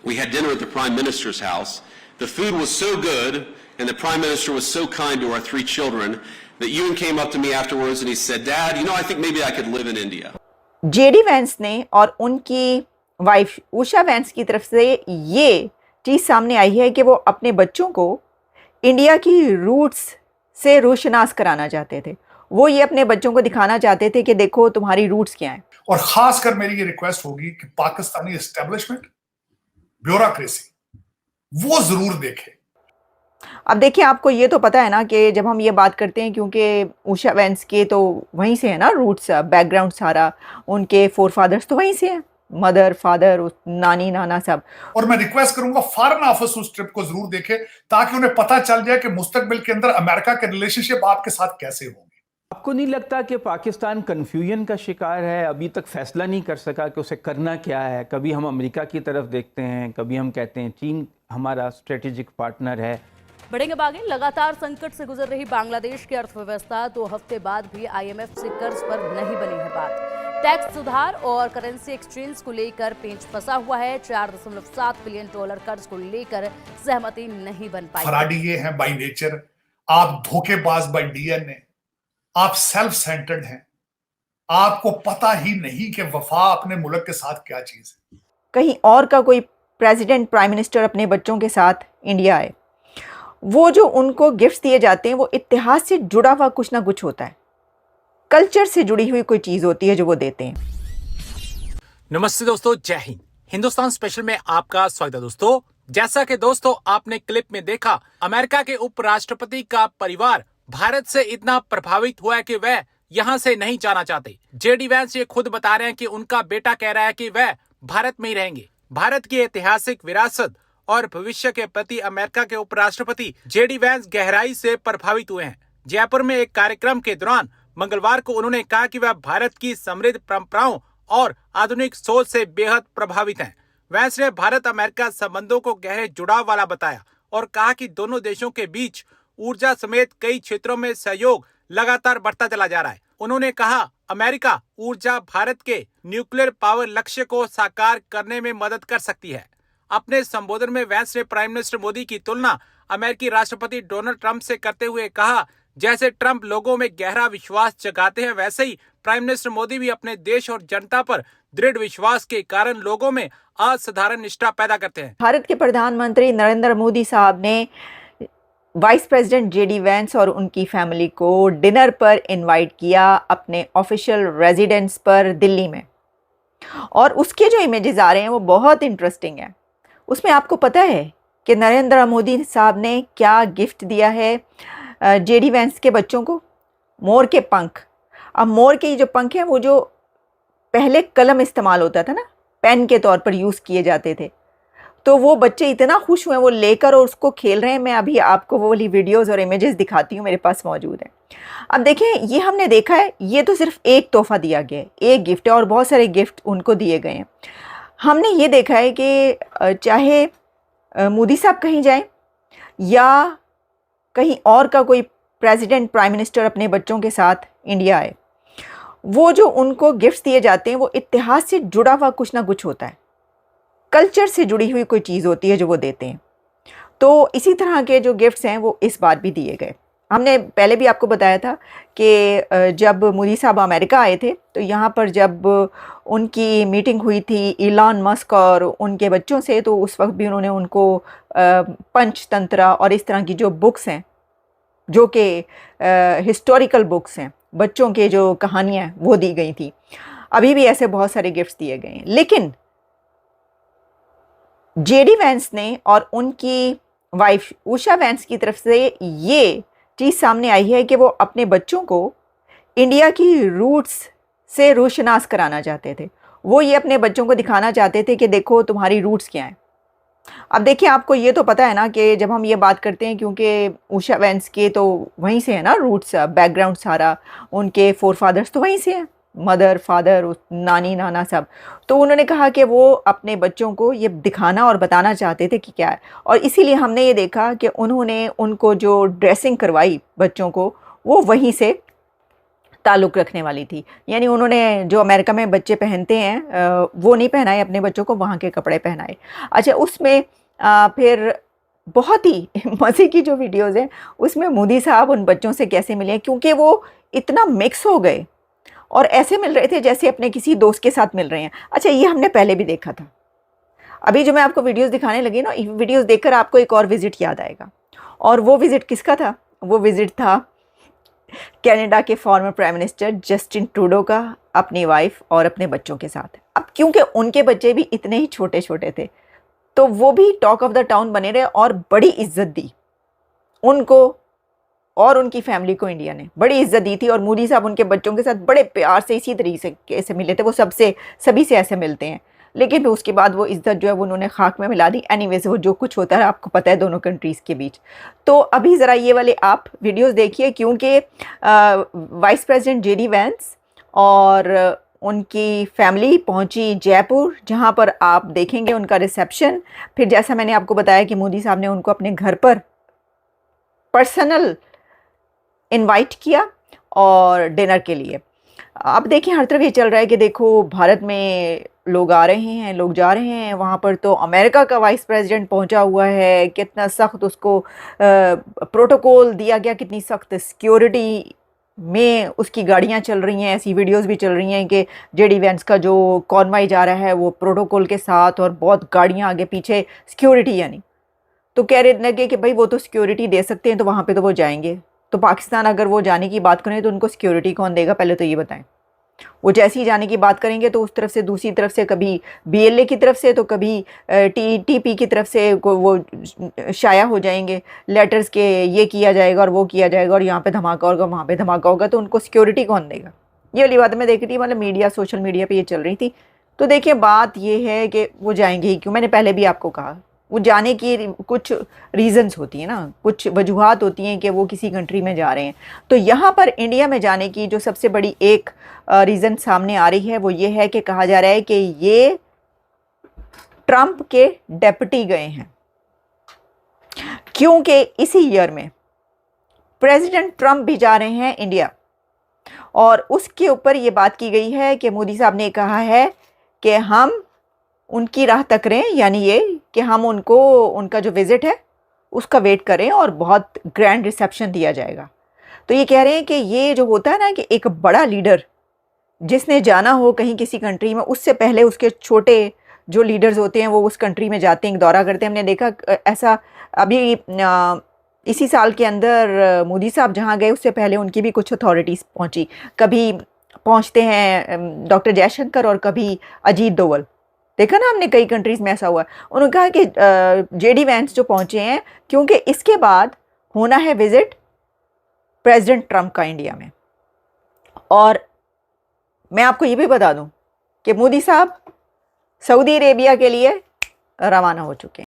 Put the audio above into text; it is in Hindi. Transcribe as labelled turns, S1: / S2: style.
S1: We had dinner at the Prime Minister's house. The food was so good, and the Prime Minister was so kind to our 3 children that Ewan came up to me afterwards and he said, "Dad, I think maybe I could live in India."
S2: JD Vance ने और उनकी वाइफ उषा वैंस की तरफ से ये चीज़ सामने आई है कि वो अपने बच्चों को इंडिया की रूट्स से रोशनास कराना चाहते थे। वो ये अपने बच्चों को दिखाना चाहते थे कि देखो तुम्हारी रूट्स क्या हैं।
S3: और खासकर मेरी ये रिक्वेस्ट होगी कि पाकिस्तानी एस्टेब्लिशमेंट, ब्यूरोक्रेसी वो जरूर देखे।
S2: अब देखिए, आपको ये तो पता है ना कि जब हम ये बात करते हैं, क्योंकि उषा वैंस के तो वहीं से है ना रूट्स, बैकग्राउंड सारा, उनके फोर फादर्स तो वहीं से हैं, मदर फादर नानी नाना सब।
S3: और मैं रिक्वेस्ट करूंगा फॉरेन ऑफिस उस ट्रिप को जरूर देखे ताकि उन्हें पता चल जाए कि मुस्तकबिल के अंदर अमेरिका के रिलेशनशिप आपके साथ कैसे होंगे।
S4: आपको नहीं लगता कि पाकिस्तान कन्फ्यूजन का शिकार है? अभी तक फैसला नहीं कर सका कि उसे करना क्या है। कभी हम अमेरिका की तरफ देखते हैं, कभी हम कहते हैं चीन हमारा स्ट्रेटेजिक पार्टनर है।
S5: बढ़ेंगे आगे। लगातार संकट से गुजर रही बांग्लादेश की अर्थव्यवस्था 2 हफ्ते बाद भी IMF से कर्ज पर नहीं बनी है बात। टैक्स सुधार और करेंसी एक्सचेंज को लेकर पेंच फंसा हुआ है। $4.7 बिलियन कर्ज को लेकर सहमति नहीं बन पाई।
S3: फराडी ये है बाय नेचर, आप धोखेबाज बाय DNA, आप सेल्फ सेंटर्ड हैं, आपको पता ही नहीं कि वफा अपने मुल्क के साथ क्या चीज है।
S2: कहीं और का कोई प्रेसिडेंट, प्राइम मिनिस्टर अपने बच्चों के साथ इंडिया आए, वो जो उनको गिफ्ट्स दिए जाते हैं वो इतिहास से जुड़ा हुआ कुछ ना कुछ होता है, कल्चर से जुड़ी हुई कोई चीज होती है जो वो देते हैं।
S6: नमस्ते दोस्तों, जय हिंद। हिंदुस्तान स्पेशल में आपका स्वागत है दोस्तों। जैसा कि दोस्तों आपने क्लिप में देखा, अमेरिका के उपराष्ट्रपति का परिवार भारत से इतना प्रभावित हुआ है कि वह यहाँ से नहीं जाना चाहते। जेडी वैंस ये खुद बता रहे हैं कि उनका बेटा कह रहा है कि वह भारत में ही रहेंगे। भारत की ऐतिहासिक विरासत और भविष्य के प्रति अमेरिका के उपराष्ट्रपति जेडी वैंस गहराई से प्रभावित हुए हैं। जयपुर में एक कार्यक्रम के दौरान मंगलवार को उन्होंने कहा कि वह भारत की समृद्ध परंपराओं और आधुनिक सोच से बेहद प्रभावित हैं। वैंस ने भारत अमेरिका संबंधों को गहरे जुड़ाव वाला बताया और कहा कि दोनों देशों के बीच ऊर्जा समेत कई क्षेत्रों में सहयोग लगातार बढ़ता चला जा रहा है। उन्होंने कहा, अमेरिका ऊर्जा भारत के न्यूक्लियर पावर लक्ष्य को साकार करने में मदद कर सकती है। अपने संबोधन में वैंस ने प्राइम मिनिस्टर मोदी की तुलना अमेरिकी राष्ट्रपति डोनाल्ड ट्रंप से करते हुए कहा, जैसे ट्रंप लोगों में गहरा विश्वास जगाते हैं, वैसे ही प्राइम मिनिस्टर मोदी भी अपने देश और जनता पर दृढ़ विश्वास के कारण लोगों में असाधारण निष्ठा पैदा करते हैं।
S2: भारत के प्रधानमंत्री नरेंद्र मोदी साहब ने वाइस प्रेसिडेंट जेडी वैंस और उनकी फैमिली को डिनर पर इनवाइट किया अपने ऑफिशियल रेजिडेंस पर दिल्ली में, और उसके जो इमेजेस आ रहे हैं वो बहुत इंटरेस्टिंग है। उसमें आपको पता है कि नरेंद्र मोदी साहब ने क्या गिफ्ट दिया है जेडी वैंस के बच्चों को? मोर के पंख। अब मोर के जो पंख हैं वो जो पहले कलम इस्तेमाल होता था ना, पेन के तौर पर यूज़ किए जाते थे, तो वो बच्चे इतना खुश हुए वो लेकर और उसको खेल रहे हैं। मैं अभी आपको वो वाली वीडियोस और इमेजेस दिखाती हूँ, मेरे पास मौजूद है। अब देखें, ये हमने देखा है, ये तो सिर्फ एक तोहफा दिया गया है, एक गिफ्ट है, और बहुत सारे गिफ्ट उनको दिए गए हैं। हमने ये देखा है कि चाहे मोदी साहब कहीं जाएं या कहीं और का कोई प्रेसिडेंट, प्राइम मिनिस्टर अपने बच्चों के साथ इंडिया आए, वो जो उनको गिफ्ट्स दिए जाते हैं वो इतिहास से जुड़ा हुआ कुछ ना कुछ होता है, कल्चर से जुड़ी हुई कोई चीज़ होती है जो वो देते हैं। तो इसी तरह के जो गिफ्ट्स हैं वो इस बार भी दिए गए। हमने पहले भी आपको बताया था कि जब मोदी साहब अमेरिका आए थे तो यहाँ पर जब उनकी मीटिंग हुई थी इलॉन मस्क और उनके बच्चों से, तो उस वक्त भी उन्होंने उनको पंचतंत्र और इस तरह की जो बुक्स हैं, जो कि हिस्टोरिकल बुक्स हैं, बच्चों के जो कहानियाँ वो दी गई थी। अभी भी ऐसे बहुत सारे गिफ्ट्स दिए गए हैं। लेकिन जेडी वैंस ने और उनकी वाइफ उषा वैंस की तरफ से ये चीज़ सामने आई है कि वो अपने बच्चों को इंडिया की रूट्स से रोशनास कराना चाहते थे। वो ये अपने बच्चों को दिखाना चाहते थे कि देखो तुम्हारी रूट्स क्या हैं। अब देखिए, आपको ये तो पता है ना कि जब हम ये बात करते हैं, क्योंकि उषा वैंस के तो वहीं से है ना रूट्स, बैकग्राउंड सारा, उनके फोर फादर्स तो वहीं से हैं, मदर फादर नानी नाना सब। तो उन्होंने कहा कि वो अपने बच्चों को ये दिखाना और बताना चाहते थे कि क्या है, और इसीलिए हमने ये देखा कि उन्होंने उनको जो ड्रेसिंग करवाई बच्चों को वो वहीं से ताल्लुक़ रखने वाली थी। यानी उन्होंने जो अमेरिका में बच्चे पहनते हैं वो नहीं पहनाए अपने बच्चों को, वहाँ के कपड़े पहनाए। अच्छा, उसमें फिर बहुत ही मज़े की जो वीडियोज़ हैं उसमें मोदी साहब उन बच्चों से कैसे मिले, क्योंकि वो इतना मिक्स हो गए और ऐसे मिल रहे थे जैसे अपने किसी दोस्त के साथ मिल रहे हैं। अच्छा, ये हमने पहले भी देखा था। अभी जो मैं आपको वीडियोज़ दिखाने लगी ना, वीडियोज़ देखकर आपको एक और विज़िट याद आएगा, और वो विज़िट किसका था? वो विज़िट था कनाडा के former prime minister Justin Trudeau का अपनी वाइफ और अपने बच्चों के साथ। अब क्योंकि उनके बच्चे भी इतने ही छोटे छोटे थे तो वो भी टॉक ऑफ द टाउन बने रहे और बड़ी इज्जत दी उनको और उनकी फैमिली को। इंडिया ने बड़ी इज्जत दी थी और मोदी साहब उनके बच्चों के साथ बड़े प्यार से इसी तरीके से मिले थे। वो सभी से ऐसे मिलते हैं, लेकिन फिर उसके बाद वो इज्जत जो है वो उन्होंने खाक में मिला दी। एनीवेज, वो जो कुछ होता है आपको पता है दोनों कंट्रीज़ के बीच। तो अभी ज़रा ये वाले आप वीडियोस देखिए, क्योंकि वाइस प्रेसिडेंट जेडी वैंस और उनकी फैमिली पहुंची जयपुर, जहां पर आप देखेंगे उनका रिसेप्शन। फिर जैसा मैंने आपको बताया कि मोदी साहब ने उनको अपने घर पर पर्सनल इनवाइट किया और डिनर के लिए। अब देखिए हर तरफ ये चल रहा है कि देखो भारत में लोग आ रहे हैं, लोग जा रहे हैं, वहाँ पर तो अमेरिका का वाइस प्रेसिडेंट पहुँचा हुआ है, कितना सख्त उसको प्रोटोकॉल दिया गया, कितनी सख्त सिक्योरिटी में उसकी गाड़ियाँ चल रही हैं। ऐसी वीडियोस भी चल रही हैं कि जेडी वैंस का जो कॉन्वॉय जा रहा है वो प्रोटोकॉल के साथ और बहुत गाड़ियाँ आगे पीछे, सिक्योरिटी यानी। तो कह रहे लगे कि भाई वो तो सिक्योरिटी दे सकते हैं तो वहाँ पे तो वो जाएंगे, तो पाकिस्तान अगर वो जाने की बात करें तो उनको सिक्योरिटी कौन देगा, पहले तो ये बताएं। वो जैसे ही जाने की बात करेंगे तो उस तरफ से, दूसरी तरफ से कभी बीएलए की तरफ से तो कभी टीपी की तरफ से वो शाया हो जाएंगे लेटर्स के, ये किया जाएगा और वो किया जाएगा और यहाँ पे धमाका होगा, वहाँ पे धमाका होगा, तो उनको सिक्योरिटी कौन देगा। ये वाली बात मैं देख रही थी, मतलब मीडिया, सोशल मीडिया पे ये चल रही थी। तो देखिए बात ये है कि वो जाएंगे ही क्यों। मैंने पहले भी आपको कहा वो जाने की कुछ रीज़न्स होती हैं ना, कुछ वजूहात होती हैं कि वो किसी कंट्री में जा रहे हैं। तो यहाँ पर इंडिया में जाने की जो सबसे बड़ी एक रीज़न सामने आ रही है वो ये है कि कहा जा रहा है कि ये ट्रंप के डेप्यूटी गए हैं, क्योंकि इसी ईयर में प्रेसिडेंट ट्रंप भी जा रहे हैं इंडिया, और उसके ऊपर ये बात की गई है कि मोदी साहब ने कहा है कि हम उनकी राह तक रहे, यानी ये कि हम उनको, उनका जो विज़िट है उसका वेट करें और बहुत ग्रैंड रिसेप्शन दिया जाएगा। तो ये कह रहे हैं कि ये जो होता है ना कि एक बड़ा लीडर जिसने जाना हो कहीं किसी कंट्री में, उससे पहले उसके छोटे जो लीडर्स होते हैं वो उस कंट्री में जाते हैं, दौरा करते हैं। हमने देखा ऐसा अभी इसी साल के अंदर मोदी साहब जहाँ गए उससे पहले उनकी भी कुछ अथॉरिटीज़ पहुँची, कभी पहुँचते हैं डॉक्टर जयशंकर और कभी अजीत डोवल। देखा ना हमने, कई कंट्रीज़ में ऐसा हुआ। उन्होंने कहा कि जेडी वैंस जो पहुँचे हैं क्योंकि इसके बाद होना है विज़िट प्रेसिडेंट ट्रंप का इंडिया में। और मैं आपको ये भी बता दूं कि मोदी साहब सऊदी अरेबिया के लिए रवाना हो चुके हैं।